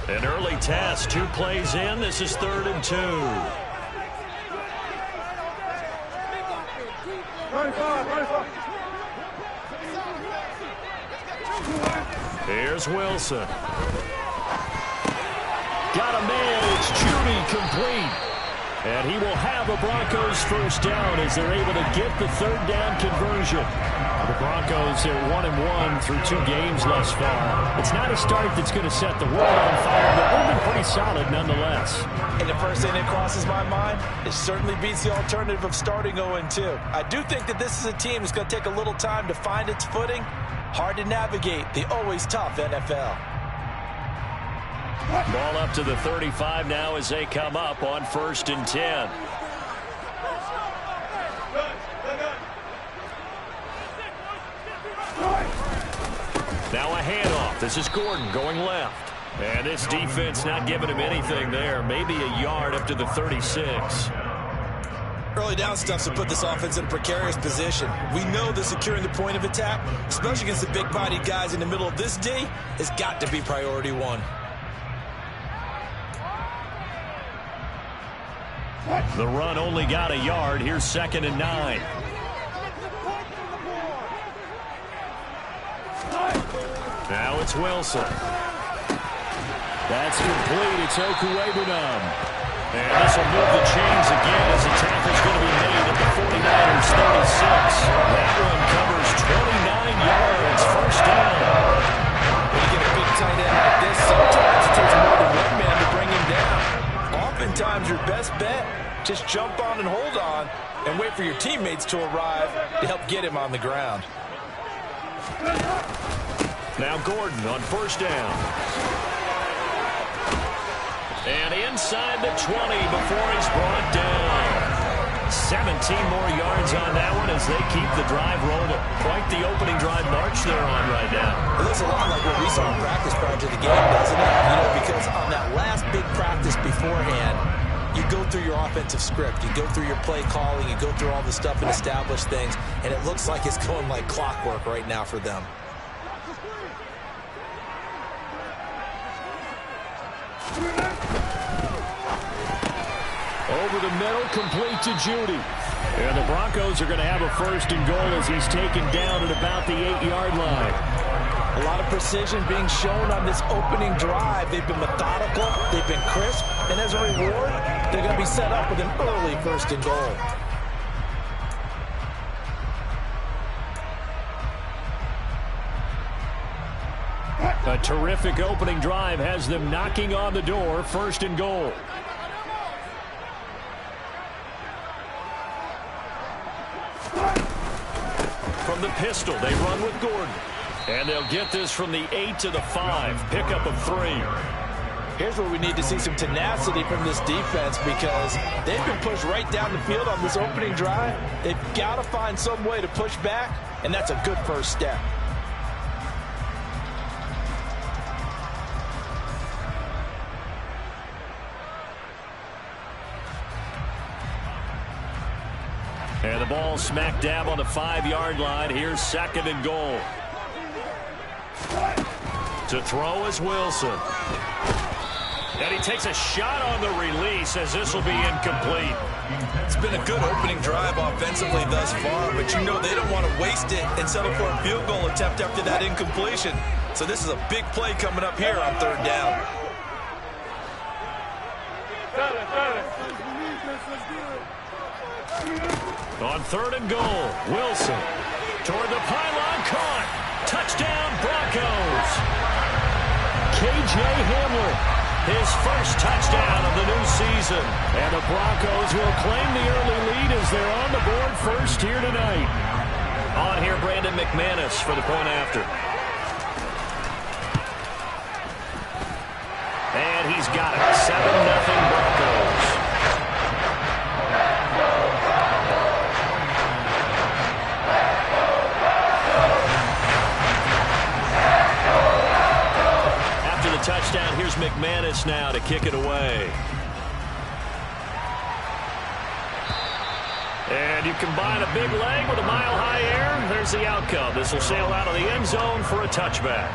An early test, 2 plays in. This is 3rd and 2. Here's Wilson. Got a man. It's Judy complete. And he will have a Broncos first down as they're able to get the 3rd down conversion. The Broncos are 1-1 through 2 games thus far. It's not a start that's going to set the world on fire, but they've been pretty solid nonetheless. And the first thing that crosses my mind, it certainly beats the alternative of starting 0-2. I do think that this is a team that's going to take a little time to find its footing. Hard to navigate the always tough NFL. Ball up to the 35 now as they come up on 1st and 10. Now a handoff. This is Gordon going left. And this defense not giving him anything there. Maybe a yard up to the 36. Early down stuff's to put this offense in a precarious position. We know that securing the point of attack, especially against the big-bodied guys in the middle of this D, has got to be priority 1. The run only got a yard. Here's 2nd and 9. Now it's Wilson. That's complete. It's Okuwebunam. And this will move the chains again as the tackle's going to be made at the 49ers 36. That one covers 29 yards. First down. When you get a big tight end like this, sometimes it takes more than one man to bring him down. Oftentimes your best bet, just jump on and hold on and wait for your teammates to arrive to help get him on the ground. Now Gordon on 1st down. And inside the 20 before he's brought down. 17 more yards on that one as they keep the drive rolling. Quite the opening drive march they're on right now. It looks a lot like what we saw in practice prior to the game, doesn't it? You know, because on that last big practice beforehand, you go through your offensive script. You go through your play calling. You go through all the stuff and establish things. And it looks like it's going like clockwork right now for them. Over the middle, complete to Judy. And the Broncos are going to have a 1st and goal as he's taken down at about the 8-yard line. A lot of precision being shown on this opening drive. They've been methodical, they've been crisp, and as a reward, they're going to be set up with an early 1st and goal. A terrific opening drive has them knocking on the door. 1st and goal. From the pistol, they run with Gordon. And they'll get this from the 8 to the 5. Pickup of 3. Here's where we need to see some tenacity from this defense because they've been pushed right down the field on this opening drive. They've got to find some way to push back, and that's a good first step. And the ball smack dab on the 5-yard line. Here's 2nd and goal. To throw is Wilson. And he takes a shot on the release as this will be incomplete. It's been a good opening drive offensively thus far, but you know they don't want to waste it and settle for a field goal attempt after that incompletion. So this is a big play coming up here on 3rd down. On 3rd and goal, Wilson toward the pylon, caught. Touchdown, Broncos. K.J. Hamler, his first touchdown of the new season. And the Broncos will claim the early lead as they're on the board first here tonight. On here, Brandon McManus for the point after. And he's got it. 7-0 Broncos. Touchdown. Here's McManus now to kick it away. And you combine a big leg with a mile-high air. There's the outcome. This will sail out of the end zone for a touchback.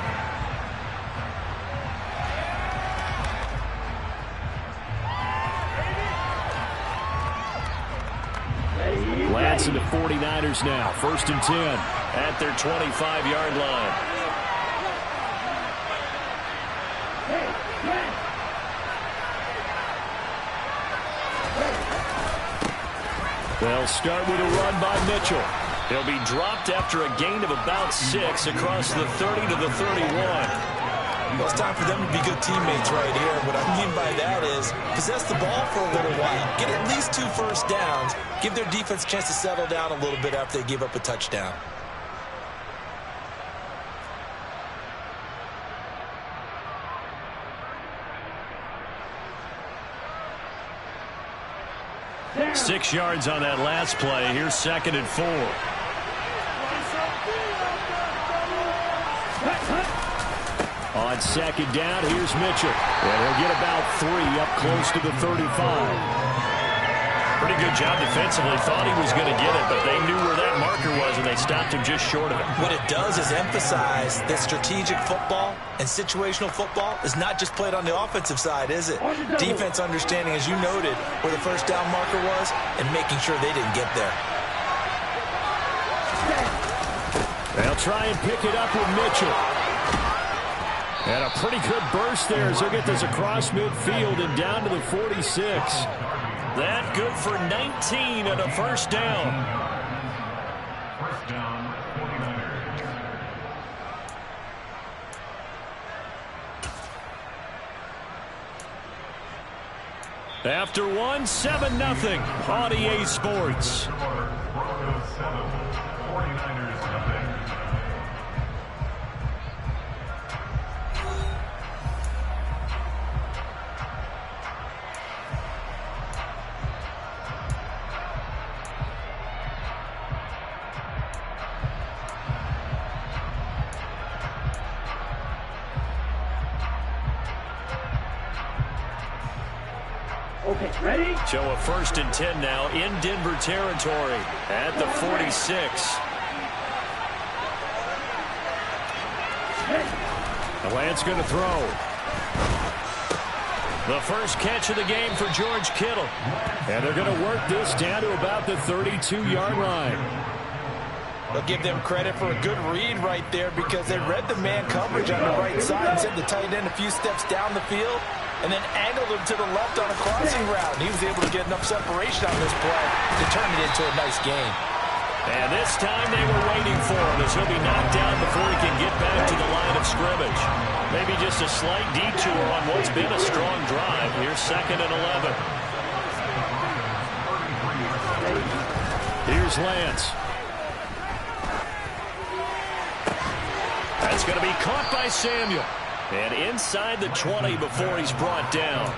It's the 49ers now. 1st and 10 at their 25-yard line. They'll start with a run by Mitchell. He'll be dropped after a gain of about 6 across the 30 to the 31. Well, it's time for them to be good teammates right here. What I mean by that is possess the ball for a little while. Get at least 2 first downs. Give their defense a chance to settle down a little bit after they give up a touchdown. Yeah. 6 yards on that last play. Here's 2nd and 4. On 2nd down, here's Mitchell. And he'll get about 3 up close to the 35. Pretty good job defensively. Thought he was going to get it, but they knew where that marker was, and they stopped him just short of it. What it does is emphasize that strategic football and situational football is not just played on the offensive side, is it? Defense understanding, as you noted, where the first down marker was and making sure they didn't get there. They'll try and pick it up with Mitchell. And a pretty good burst there as he'll get this across midfield and down to the 46. That good for 19 and a 1st down. 1st down, 49ers. After 1, 7-0 on EA Sports. Broncos 7, 49ers nothing. Okay, ready? Show a 1st and 10 now in Denver territory at the 46. The Lance going to throw. The first catch of the game for George Kittle. And they're going to work this down to about the 32-yard line. They'll give them credit for a good read right there because they read the man coverage on the right side and sent the tight end a few steps down the field and then angled him to the left on a crossing route. And he was able to get enough separation on this play to turn it into a nice gain. And this time they were waiting for him as he'll be knocked down before he can get back to the line of scrimmage. Maybe just a slight detour on what's been a strong drive. Here's 2nd and 11. Here's Lance. That's going to be caught by Samuel. And inside the 20 before he's brought down.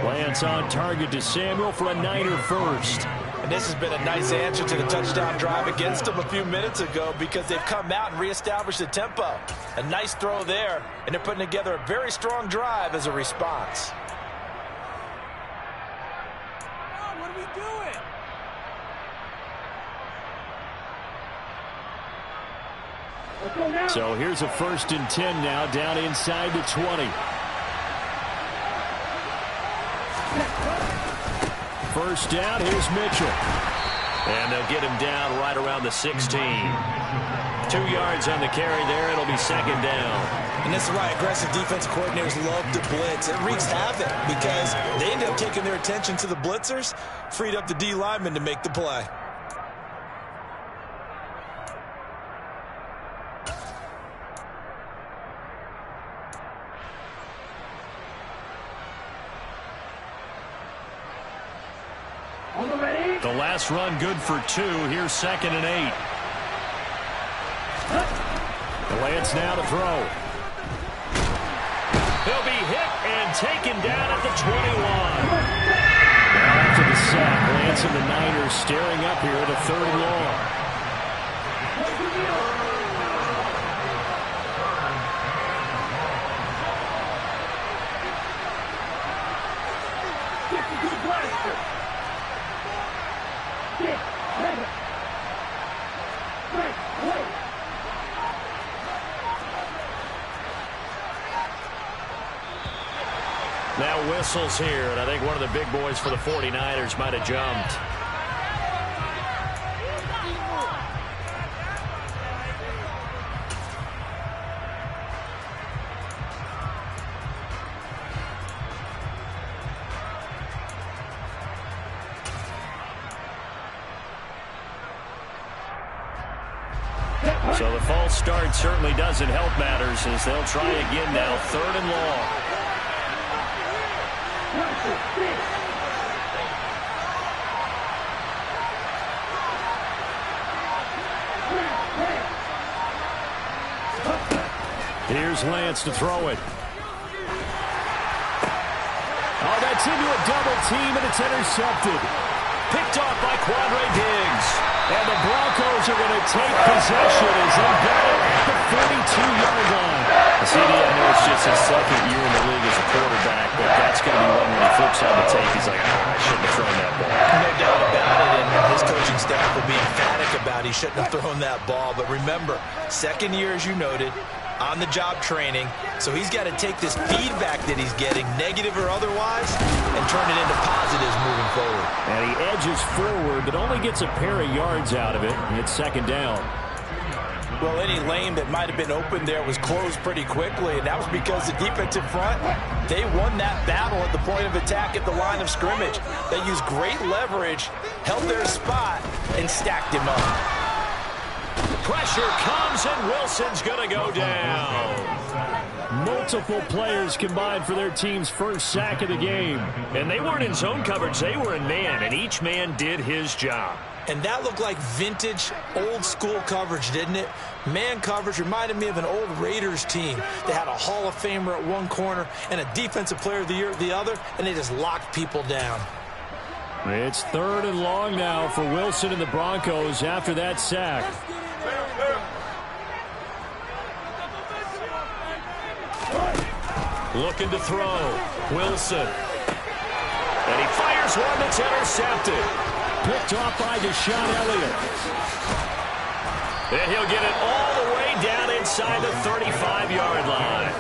Lance on target to Samuel for a Niner first. And this has been a nice answer to the touchdown drive against them a few minutes ago because they've come out and reestablished the tempo. A nice throw there, and they're putting together a very strong drive as a response. Oh, what are we doing? So here's a 1st and 10 now down inside the 20. First down, here's Mitchell. And they'll get him down right around the 16. 2 yards on the carry there. It'll be 2nd down. And this is why aggressive defensive coordinators love to blitz. It wreaks havoc because they end up taking their attention to the blitzers, freed up the D lineman to make the play. The last run good for 2. Here's 2nd and 8. Lance now to throw. He'll be hit and taken down at the 21. Now after the sack, Lance and the Niners staring up here at a 3rd and long. Now whistles here, and I think one of the big boys for the 49ers might have jumped. So the false start certainly doesn't help matters as they'll try again now, 3rd and long. Here's Lance to throw it. Oh, that's into a double team, and it's intercepted. Picked off by Quandre Diggs. And the Broncos are going to take possession as they get it at the 42-yard line. CD, I know it's just his 2nd year in the league as a quarterback, but that's going to be one when he flips on the tape. He's like, I shouldn't have thrown that ball. No doubt about it, and his coaching staff will be emphatic about he shouldn't have thrown that ball. But remember, 2nd year, as you noted, on-the-job training, so he's got to take this feedback that he's getting, negative or otherwise, and turn it into positives moving forward. And he edges forward, but only gets a pair of yards out of it, and it's 2nd down. Well, any lane that might have been open there was closed pretty quickly, and that was because the defensive front, they won that battle at the point of attack at the line of scrimmage. They used great leverage, held their spot, and stacked him up. Pressure comes, and Wilson's going to go down. Multiple players combined for their team's first sack of the game. And they weren't in zone coverage. They were in man, and each man did his job. And that looked like vintage, old-school coverage, didn't it? Man coverage reminded me of an old Raiders team. They had a Hall of Famer at one corner and a Defensive Player of the Year at the other, and they just locked people down. It's 3rd and long now for Wilson and the Broncos after that sack. Looking to throw. Wilson. And he fires one that's intercepted. Picked off by Deshaun Elliott. And he'll get it all the way down inside the 35-yard line.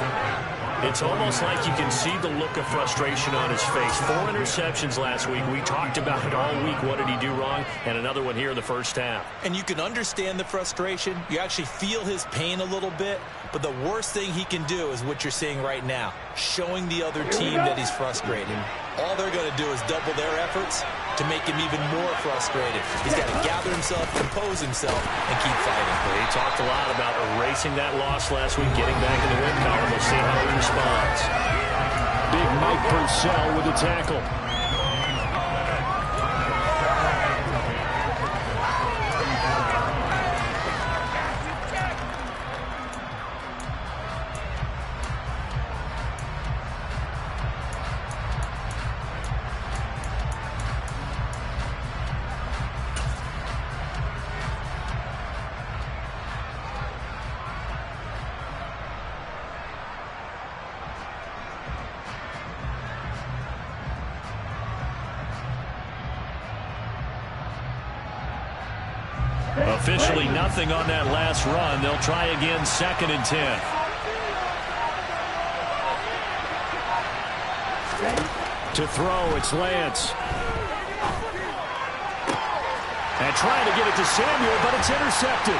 It's almost like you can see the look of frustration on his face. 4 interceptions last week. We talked about it all week. What did he do wrong? And another one here in the first half. And you can understand the frustration. You actually feel his pain a little bit. But the worst thing he can do is what you're seeing right now, showing the other team that he's frustrated. All they're going to do is double their efforts to make him even more frustrated. He's got to gather himself, compose himself, and keep fighting. He talked a lot about erasing that loss last week, getting back in the win column. We'll see how he responds. Big Mike Purcell with the tackle. Officially nothing on that last run. They'll try again, 2nd and 10. To throw, it's Lance. And trying to get it to Samuel, but it's intercepted.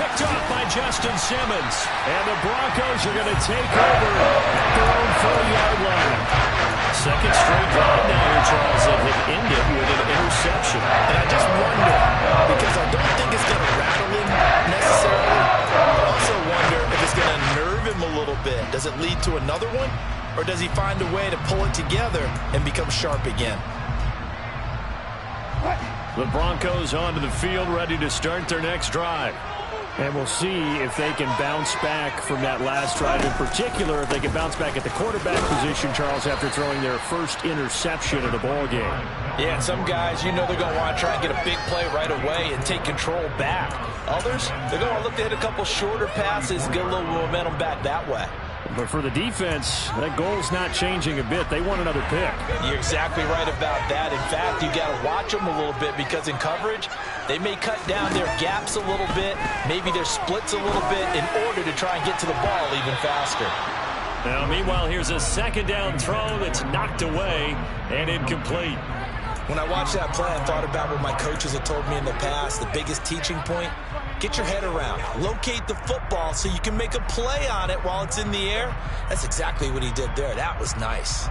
Picked off by Justin Simmons. And the Broncos are going to take over at their own 40-yard line. 2nd straight drive now here, Charles, that have ended with an interception. And I just wonder, because I don't think it's going to rattle him necessarily. I also wonder if it's going to nerve him a little bit. Does it lead to another one? Or does he find a way to pull it together and become sharp again? The Broncos onto the field, ready to start their next drive. And we'll see if they can bounce back from that last drive. In particular, if they can bounce back at the quarterback position, Charles, after throwing their first interception of the ball game. Yeah, and some guys, you know they're going to want to try and get a big play right away and take control back. Others, they're going to look to hit a couple shorter passes and get a little momentum back that way. But for the defense, that goal's not changing a bit. They want another pick. You're exactly right about that. In fact, you got to watch them a little bit because in coverage, they may cut down their gaps a little bit, maybe their splits a little bit in order to try and get to the ball even faster. Now, meanwhile, here's a 2nd down throw that's knocked away and incomplete. When I watched that play, I thought about what my coaches have told me in the past. The biggest teaching point, get your head around. Locate the football so you can make a play on it while it's in the air. That's exactly what he did there. That was nice.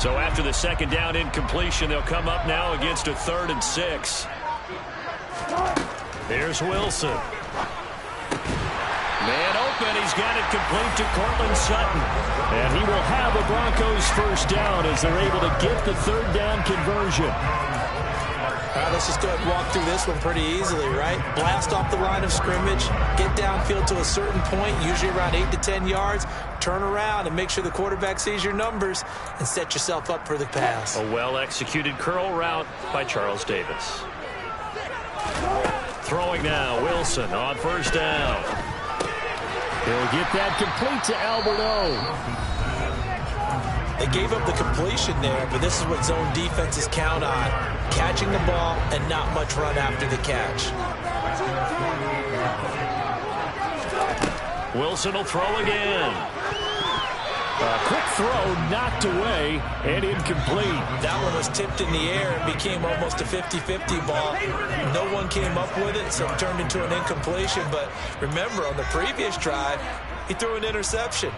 So after the second down incompletion, they'll come up now against a 3rd and 6. Here's Wilson. Man open. He's got it complete to Cortland Sutton. And he will have a Broncos first down as they're able to get the 3rd down conversion. All right, let's just go ahead and walk through this one pretty easily, right? Blast off the line of scrimmage, get downfield to a certain point, usually around 8 to 10 yards, turn around and make sure the quarterback sees your numbers and set yourself up for the pass. A well-executed curl route by Charles Davis. Throwing now, Wilson on first down. He'll get that complete to Alberto. They gave up the completion there, but this is what zone defenses count on. Catching the ball and not much run after the catch. Wilson will throw again. A quick throw knocked away and incomplete. That one was tipped in the air and became almost a 50-50 ball. No one came up with it, so it turned into an incompletion. But remember, on the previous drive, he threw an interception.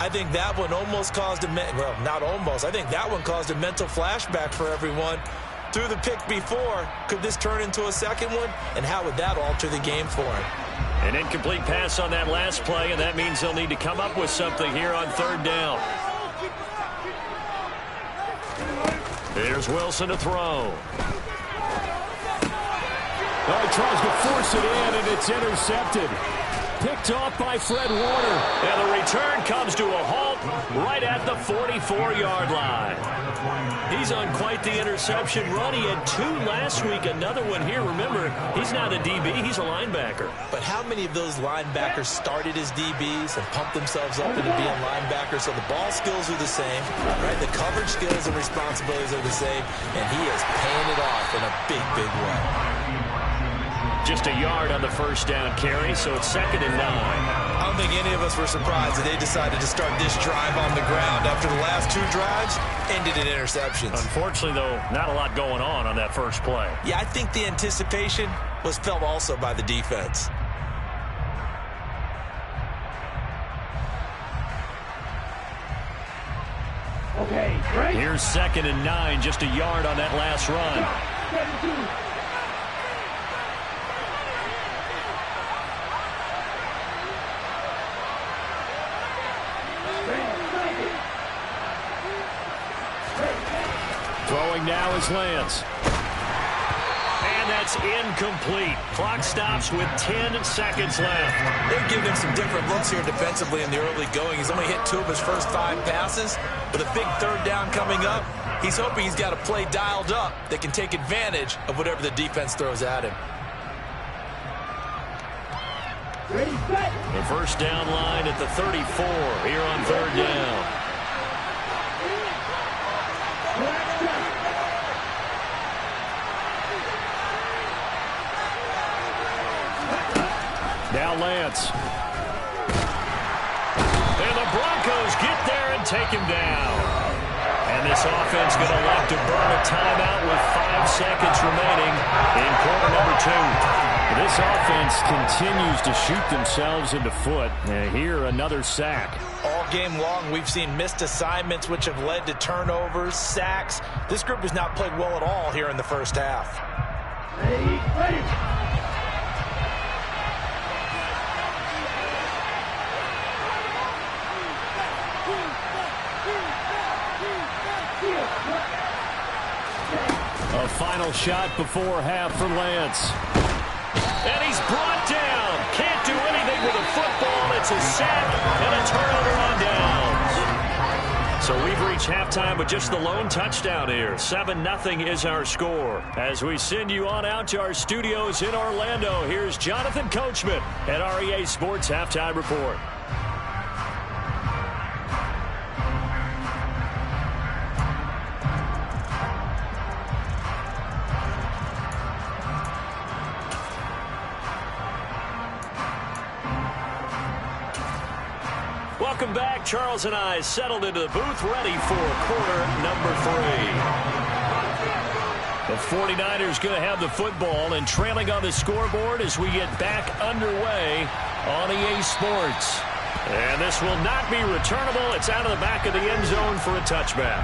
I think that one almost caused a, well, not almost. I think that one caused a mental flashback for everyone. Threw the pick before. Could this turn into a second one? And how would that alter the game for him? An incomplete pass on that last play, and that means they'll need to come up with something here on 3rd down. Here's Wilson to throw. Oh, he tries to force it in, and it's intercepted. Picked off by Fred Warner. And the return comes to a halt right at the 44-yard line. He's on quite the interception run. He had 2 last week, another one here. Remember, he's not a DB, he's a linebacker. But how many of those linebackers started as DBs and pumped themselves up into being linebackers? So the ball skills are the same, right? The coverage skills and responsibilities are the same, and he is paying it off in a big, big way. Just a yard on the first down carry, so it's 2nd and 9. I don't think any of us were surprised that they decided to start this drive on the ground after the last 2 drives ended in interceptions. Unfortunately, though, not a lot going on that first play. Yeah, I think the anticipation was felt also by the defense. Okay, great. Here's 2nd and 9, just a yard on that last run. Throwing now is Lance. And that's incomplete. Clock stops with 10 seconds left. They've given him some different looks here defensively in the early going. He's only hit 2 of his first 5 passes. With a big 3rd down coming up, he's hoping he's got a play dialed up that can take advantage of whatever the defense throws at him. The first down line at the 34 here on 3rd down. Now Lance. And the Broncos get there and take him down. And this offense going to elect to burn a timeout with 5 seconds remaining in quarter number 2. This offense continues to shoot themselves in the foot. Here, another sack. All game long, we've seen missed assignments, which have led to turnovers, sacks. This group has not played well at all here in the first half. Ready. A final shot before half for Lance. And he's brought down. Can't do anything with a football. It's a sack and a turnover on downs. So we've reached halftime with just the lone touchdown here. 7-0 is our score. As we send you on out to our studios in Orlando, here's Jonathan Coachman at REA Sports Halftime Report. Welcome back. Charles and I settled into the booth, ready for quarter number 3. The 49ers going to have the football and trailing on the scoreboard as we get back underway on EA Sports. And this will not be returnable. It's out of the back of the end zone for a touchback.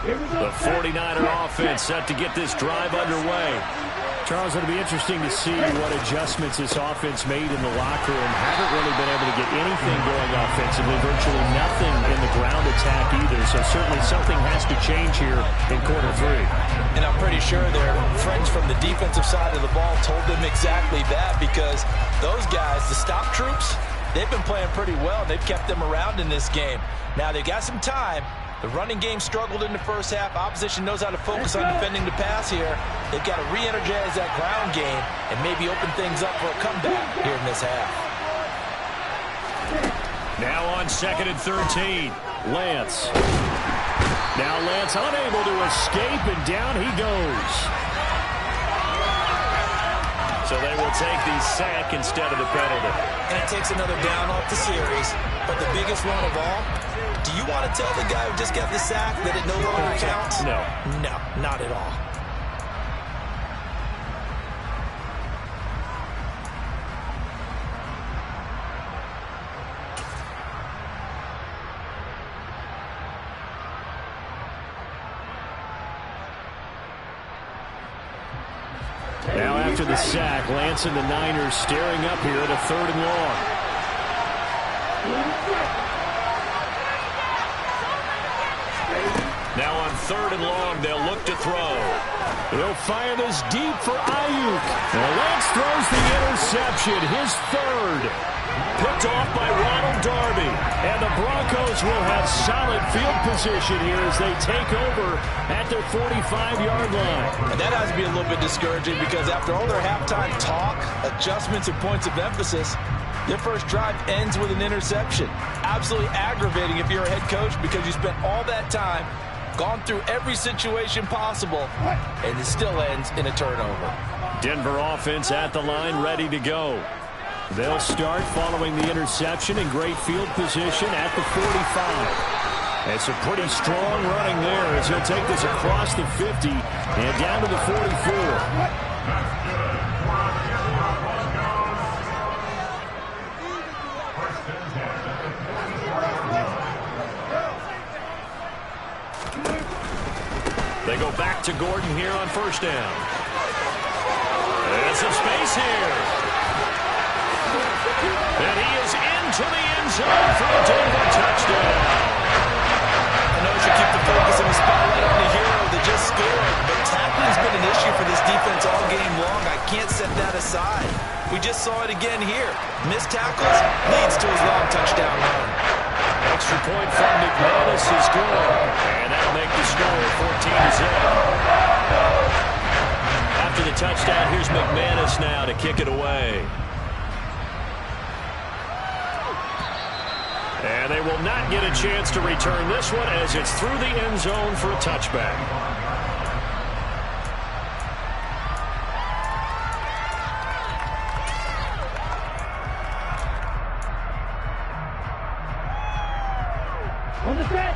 The 49er offense set to get this drive underway. Charles, it'll be interesting to see what adjustments this offense made in the locker room. Haven't really been able to get anything going offensively, virtually nothing in the ground attack either. So certainly something has to change here in quarter 3. And I'm pretty sure their friends from the defensive side of the ball told them exactly that, because those guys, the stop troops, they've been playing pretty well. They've kept them around in this game. Now they've got some time. The running game struggled in the first half. Opposition knows how to focus on defending the pass here. They've got to re-energize that ground game and maybe open things up for a comeback here in this half. Now on 2nd and 13, Lance. Now Lance unable to escape, and down he goes. So they will take the sack instead of the penalty. And it takes another down off the series. But the biggest one of all, do you want to tell the guy who just got the sack that it no longer counts? No. No, not at all. Now after the sack, Lance and the Niners staring up here at a 3rd and long. Now on 3rd and long, they'll look to throw. He'll fire this deep for Ayuk. And Lance throws the interception, his 3rd. Picked off by Ronald Darby. And the Broncos will have solid field position here as they take over at their 45-yard line. And that has to be a little bit discouraging, because after all their halftime talk, adjustments, and points of emphasis, their first drive ends with an interception. Absolutely aggravating if you're a head coach, because you spent all that time, gone through every situation possible, and it still ends in a turnover. Denver offense at the line, ready to go. They'll start following the interception in great field position at the 45. It's a pretty strong running there as he'll take this across the 50 and down to the 44. They go back to Gordon here on 1st down. There's some space here. And he is into the end zone for a Denver touchdown. I know you should keep the focus and the spotlight on the hero that just scored, but tackling's been an issue for this defense all game long. I can't set that aside. We just saw it again here. Missed tackles leads to his long touchdown run. Extra point from McManus is good. And that'll make the score 14-0. After the touchdown, here's McManus now to kick it away. And they will not get a chance to return this one as it's through the end zone for a touchback.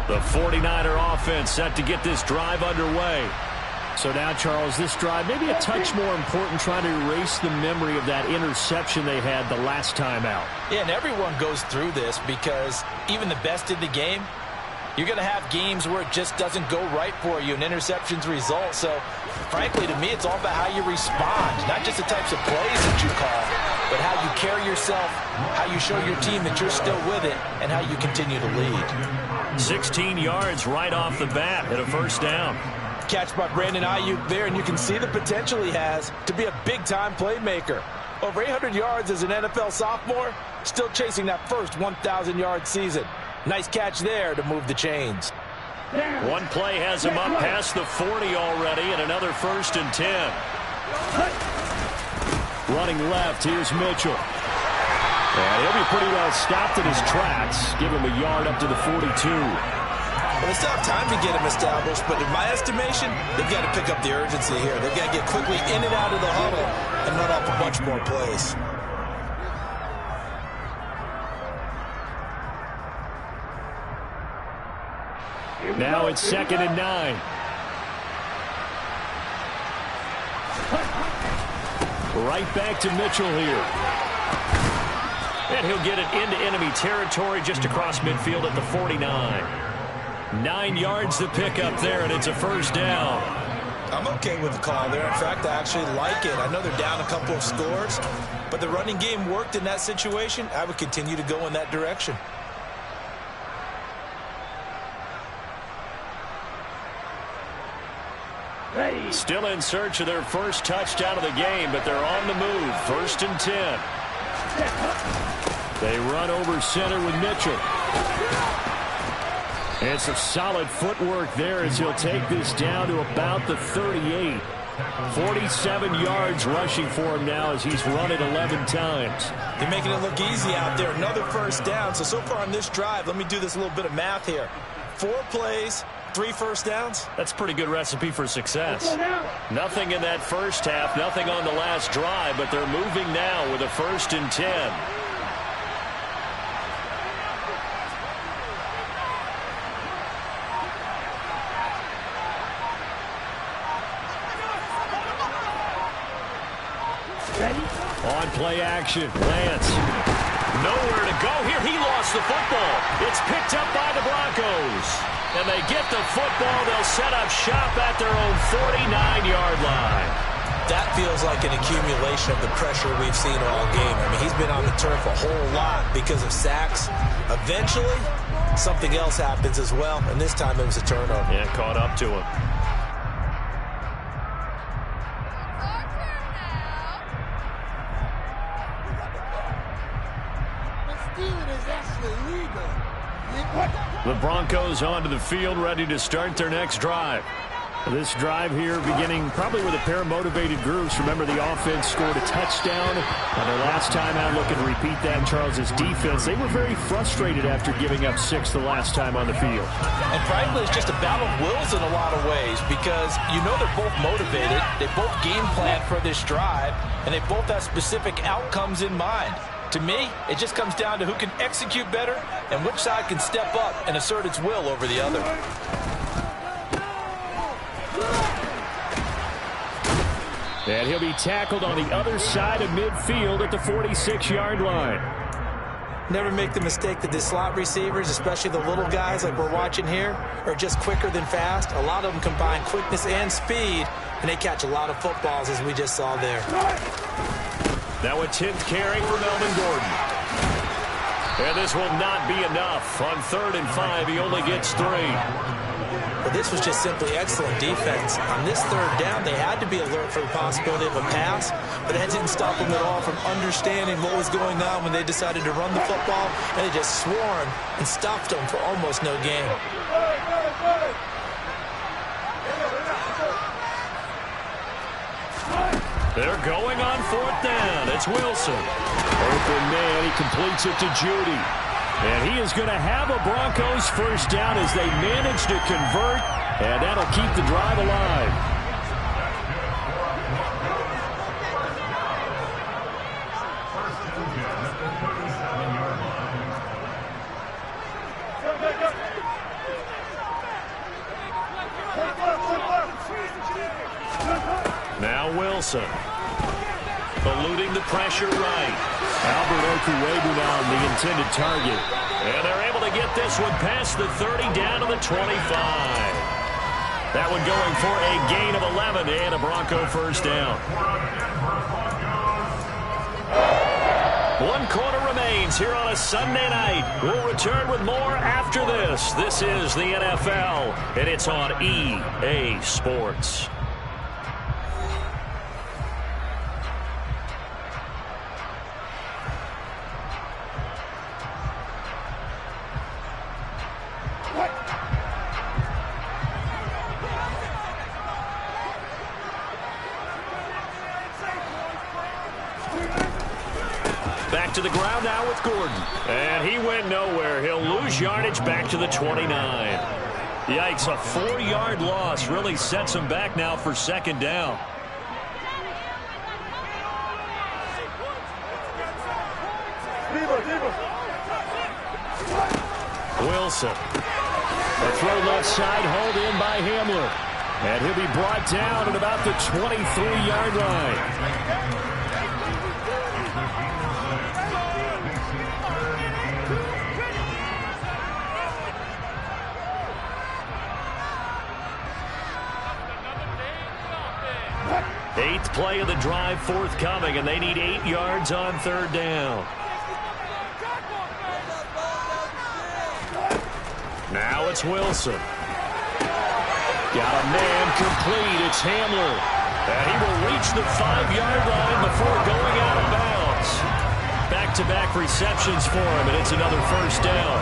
The 49er offense set to get this drive underway. So now, Charles, this drive maybe a touch more important, trying to erase the memory of that interception they had the last time out. Yeah, and everyone goes through this, because even the best in the game, you're going to have games where it just doesn't go right for you, and interceptions result. So, frankly, to me, it's all about how you respond, not just the types of plays that you call, but how you carry yourself, how you show your team that you're still with it, and how you continue to lead. 16 yards right off the bat at a 1st down. Catch by Brandon Ayuk there, and you can see the potential he has to be a big-time playmaker. Over 800 yards as an NFL sophomore, still chasing that first 1,000-yard season. Nice catch there to move the chains. One play has him up past the 40 already, and another 1st and 10. Running left, here's Mitchell. And he'll be pretty well stopped in his tracks. Give him a yard up to the 42. Well, they still have time to get him established, but in my estimation, they've got to pick up the urgency here. They've got to get quickly in and out of the huddle and run off a bunch more plays. Now it's 2nd and 9. Right back to Mitchell here. And he'll get it into enemy territory just across midfield at the 49. 9 yards to pick up there, and it's a first down. I'm okay with the call there. In fact, I actually like it. I know they're down a couple of scores, but the running game worked in that situation. I would continue to go in that direction. Still in search of their first touchdown of the game, but they're on the move. 1st and 10. They run over center with Mitchell. It's a solid footwork there as he'll take this down to about the 38. 47 yards rushing for him now as he's run it 11 times. You're making it look easy out there. Another first down. So far on this drive, let me do this little bit of math here. 4 plays, 3 first downs. That's a pretty good recipe for success. Nothing in that first half, nothing on the last drive, but they're moving now with a 1st and 10. On play action, Lance. Nowhere to go here. He lost the football. It's picked up by the Broncos. And they get the football. They'll set up shop at their own 49-yard line. That feels like an accumulation of the pressure we've seen all game. I mean, he's been on the turf a whole lot because of sacks. Eventually, something else happens as well, and this time it was a turnover. Yeah, caught up to him. The Broncos onto the field, ready to start their next drive. This drive here beginning probably with a pair of motivated groups. Remember, the offense scored a touchdown. Their last time out, looking to repeat that in Charles' defense. They were very frustrated after giving up 6 the last time on the field. And frankly, it's just a battle of wills in a lot of ways because you know they're both motivated. They both game plan for this drive, and they both have specific outcomes in mind. To me, it just comes down to who can execute better and which side can step up and assert its will over the other. And he'll be tackled on the other side of midfield at the 46-yard line. Never make the mistake that the slot receivers, especially the little guys like we're watching here, are just quicker than fast. A lot of them combine quickness and speed, and they catch a lot of footballs, as we just saw there. Now a 10th carry for Melvin Gordon. And this will not be enough. On 3rd and 5, he only gets 3. But this was just simply excellent defense. On this 3rd down, they had to be alert for the possibility of a pass, but that didn't stop them at all from understanding what was going on when they decided to run the football, and they just swarmed and stopped them for almost no gain. They're going on 4th down. It's Wilson. Open man. He completes it to Judy. And he is going to have a Broncos first down as they manage to convert. And that'll keep the drive alive. Now Wilson. Eluding the pressure right. Albert Okuwebu now on the intended target. And they're able to get this one past the 30 down to the 25. That one going for a gain of 11 and a Bronco first down. 1 quarter remains here on a Sunday night. We'll return with more after this. This is the NFL, and it's on EA Sports. Back to the ground now with Gordon. And he went nowhere. He'll lose yardage back to the 29. Yikes, a 4-yard loss really sets him back now for 2nd down. Wilson. A throw left side, hauled in by Hamler. And he'll be brought down at about the 23-yard line. 8th play of the drive forthcoming, and they need 8 yards on 3rd down. Now it's Wilson. Got a man complete. It's Hamler. And he will reach the 5-yard line before going out of bounds. Back-to-back receptions for him, and it's another 1st down.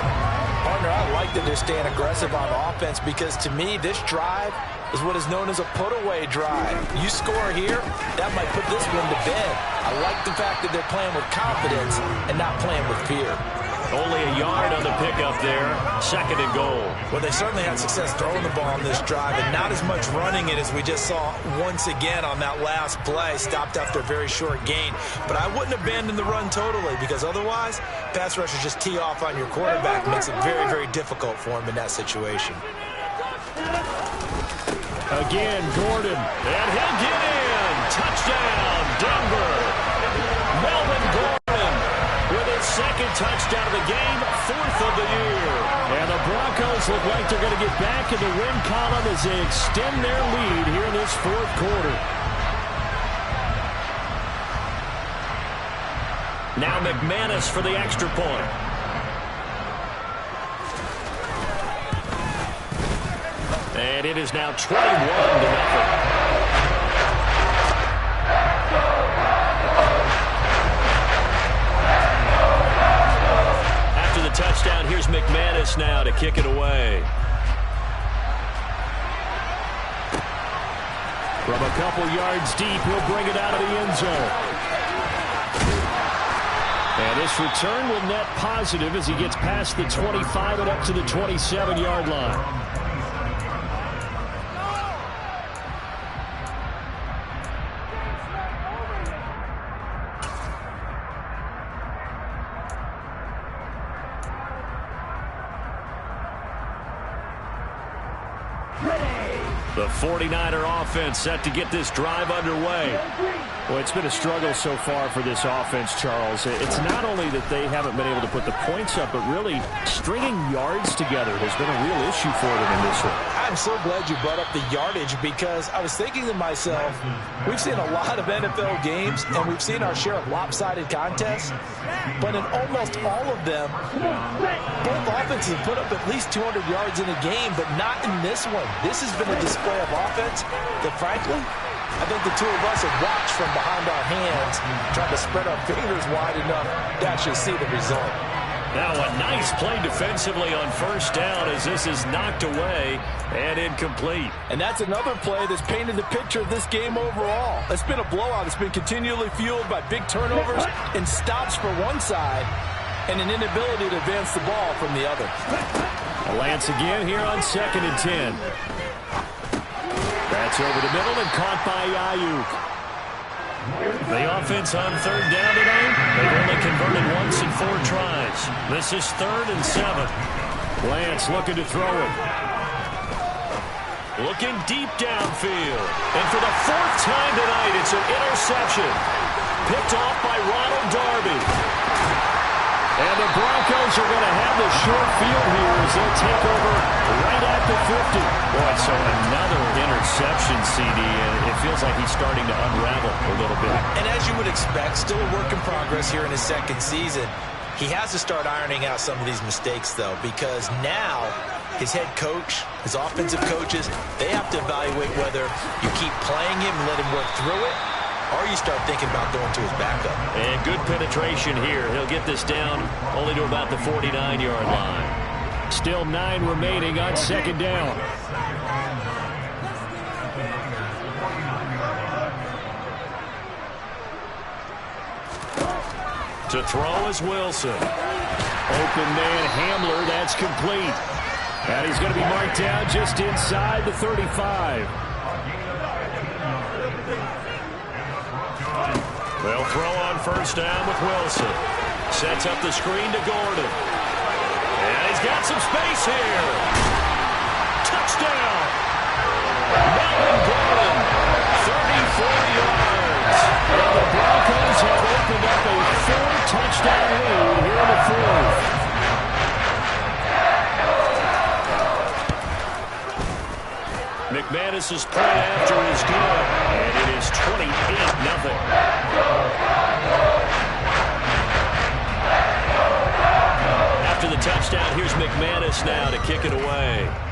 Partner, I like that they're staying aggressive on offense because, to me, this drive is what is known as a put-away drive. You score here, that might put this one to bed. I like the fact that they're playing with confidence and not playing with fear. Only a yard on the pickup there. 2nd and goal. Well, they certainly had success throwing the ball on this drive and not as much running it as we just saw once again on that last play. Stopped after a very short gain. But I wouldn't abandon the run totally because otherwise, pass rushers just tee off on your quarterback. Makes it very, very difficult for him in that situation. Again, Gordon. And he'll get in. Touchdown, Denver. Melvin Gordon with his 2nd touchdown of the game, 4th of the year. And the Broncos look like they're going to get back in the win column as they extend their lead here in this 4th quarter. Now McManus for the extra point. And it is now 21-0. Touchdown. Here's McManus now to kick it away. From a couple yards deep, he'll bring it out of the end zone. And this return will net positive as he gets past the 25 and up to the 27-yard line. The 49er offense set to get this drive underway. Well, it's been a struggle so far for this offense, Charles. It's not only that they haven't been able to put the points up, but really stringing yards together has been a real issue for them in this one. I'm so glad you brought up the yardage because I was thinking to myself, we've seen a lot of NFL games and we've seen our share of lopsided contests, but in almost all of them, both offenses have put up at least 200 yards in a game, but not in this one. This has been a display of offense that, frankly, I think the two of us have watched from behind our hands, trying to spread our fingers wide enough to actually see the result. Now a nice play defensively on 1st down as this is knocked away and incomplete. And that's another play that's painted the picture of this game overall. It's been a blowout. It's been continually fueled by big turnovers and stops for one side and an inability to advance the ball from the other. Lance again here on 2nd and 10. That's over the middle and caught by Ayuk. The offense on 3rd down tonight, they've only converted once in 4 tries. This is 3rd and 7. Lance looking to throw it. Looking deep downfield. And for the 4th time tonight, it's an interception. Picked off by Ronald Darby. And the Broncos are going to have the short field here as they'll take over right at the 50. Boy, so another interception, CD, and it feels like he's starting to unravel a little bit. And as you would expect, still a work in progress here in his 2nd season. He has to start ironing out some of these mistakes, though, because now his head coach, his offensive coaches, they have to evaluate whether you keep playing him and let him work through it, or you start thinking about going to his backup. And good penetration here. He'll get this down only to about the 49-yard line. Still 9 remaining on 2nd down. To throw is Wilson. Open man Hamler, that's complete. And he's going to be marked down just inside the 35. They'll throw on 1st down with Wilson. Sets up the screen to Gordon. And he's got some space here. Touchdown! Melvin Gordon, 34 yards. And the Broncos have opened up a 4-touchdown lead here in the 4th. McManus's point after is good, and it is 28-0. After the touchdown, here's McManus now to kick it away.